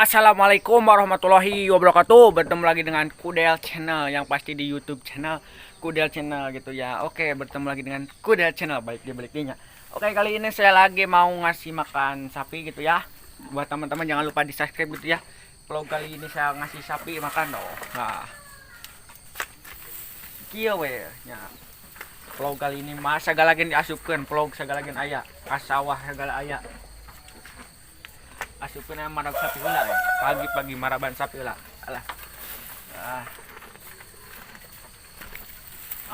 Assalamualaikum warahmatullahi wabarakatuh. Bertemu lagi dengan Kudel Channel, yang pasti di YouTube channel Kudel Channel gitu ya. Oke, bertemu lagi dengan Kudel Channel, balik di baliknya. Oke, kali ini saya lagi mau ngasih makan sapi gitu ya. Buat teman-teman jangan lupa di subscribe gitu ya. Vlog kali ini saya ngasih sapi makan loh. Nah, kieu we nya. Vlog kali ini mas sagalagen diasupkeun, vlog sagalagen aya, ka sawah sagala aya. Asupkeun marab sapi heula ya. Pagi-pagi maraban sapi heula. Alah.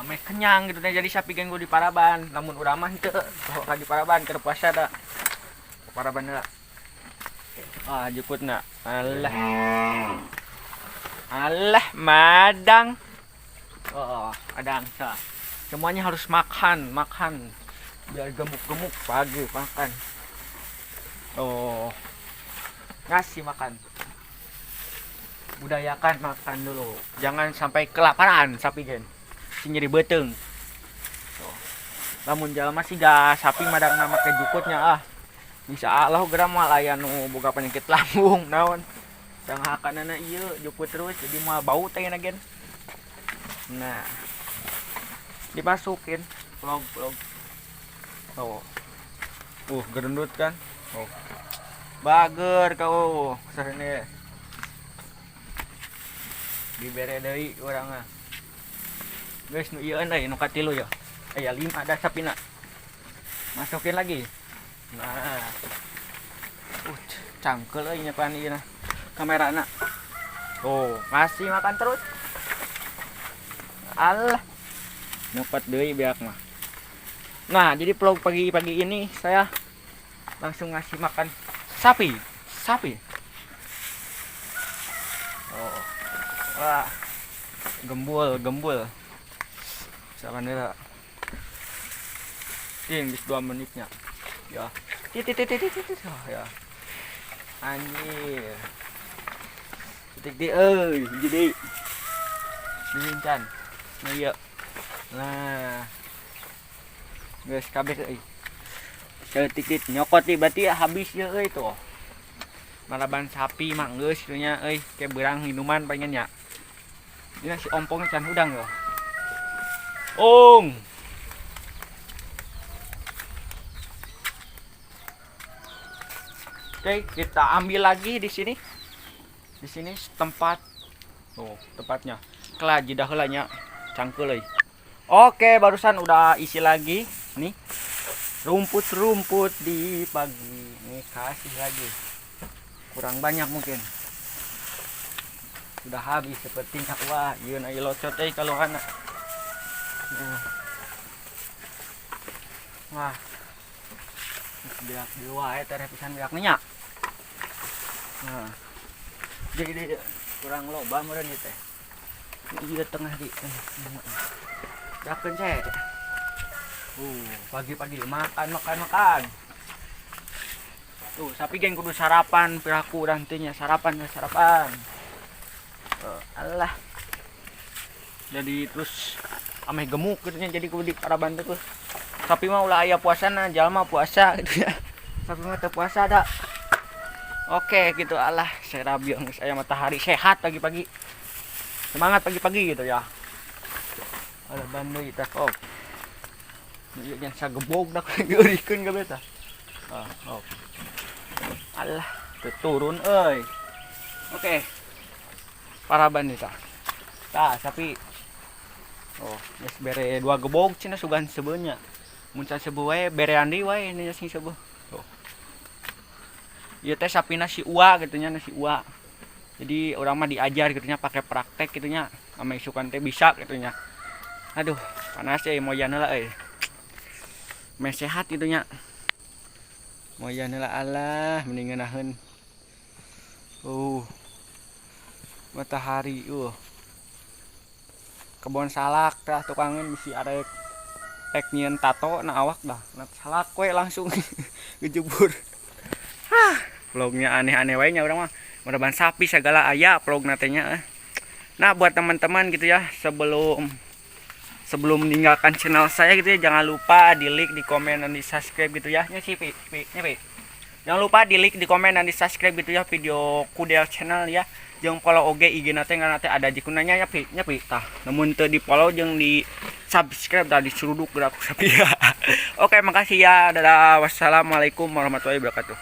Ame kenyang gitu teh, jadi sapi genggo di paraban. Namun urang mah henteu, ka di paraban keur puasa da. Paraban heula. Jukutna. Alah. Alah, madang. Adang sa. Semuanya harus makan. Biar gemuk-gemuk pagi makan. Ngasih makan, budayakan makan dulu, jangan sampai kelaparan sapi gen si nyeri beteng. Lamun jalma sih gak sapi madang nama ke jukutnya bisa Allah geram mah aya nu boga penyakit lambung naon sang hakanana ieu jukut terus jadi mah bau teh gen. Nah, dimasukin vlog gerendut kan. Bager kau sarene dibere deui urang mah. Geus nu ieu euy nu katilu ya. Aya 5 ada sapina. Masukin lagi. Nah. Cangkel euy nya pan ieu na. Kamerana. Ngasih makan terus. Alah. Nepet deui beak mah. Nah, jadi vlog pagi-pagi ini saya langsung ngasih makan sapi. Wah, gembul sakanera bis 2 menitnya ya. Ya anjir titik di jadi dirincan nah iya. Nah guys kabeh euy setik nyokot berarti habis ya euy tuh. Maraban sapi mah geus nya euy ke beurang minuman pengen nya. Ini si ompongnya can udang yo. Oke, kita ambil lagi di sini. Di sini tempat tempatnya. Kelah jidah heula nya cangkeul euy. Oke, barusan udah isi lagi nih. Rumput di pagi. Nih kasih lagi. Kurang banyak mungkin. Sudah habis sepertinya. Wah, ieu na locot euy kaluhana. Wah. Biak dewa eta pisan biak nya. Nah. Jadi kurang loba meureun ieu teh. Ieu tengah di. Dakeun cek. Pagi-pagi makan. Sapi geng kudu sarapan piraku urang teh nya sarapan. Alah. Jadi terus ameh gemuk gitu nya jadi kudu di paraban terus. Sapi mah ulah aya puasana, jalma puasa gitu ya. Sapi mah teu puasa da. Oke gitu alah, serabiang geus aya matahari sehat pagi-pagi. Semangat pagi-pagi gitu ya. Ada bandeuy tah ieu nya sagebog dak geurikeun kabeh tah. Alah, turun euy. Oke. Paraban nih tah. Tah, sapi. Geus bere 2 gebog cenah sugan seubeun nya. Mun saseubeul wae berean deui wae nya sing seubeul. Ieu teh sapina si Ua gitu nya, si Ua. Jadi urang mah diajar gitu nya pake praktek gitu nya. Ame isukan teh bisa gitu nya. Aduh, panas euy moyan heula euy. Meh sehat gitu nya. Moyan heula alah mending ngeunaheun. Matahari kebon salak tah tukangin bisi arek nyieun tato na awak dah. Na salak we langsung ngejebur. Vlognya aneh-aneh wae nya urang mah. Maraban sapi sagala aya vlogna teh nya. Nah, buat teman-teman gitu ya, sebelum meninggalkan channel saya gitu ya, jangan lupa di like, di komen, dan di subscribe gitu ya. Nya sih, Jangan lupa di like, di komen, dan di subscribe gitu ya video Kudel channel ya. Jeung follow oge IG nate karena teh ada jikunanya nyapi tah. Namun teu di follow jeung di subscribe dah diseruduk gerak sapi ya. Oke, makasih ya. Dadah. Wassalamualaikum warahmatullahi wabarakatuh.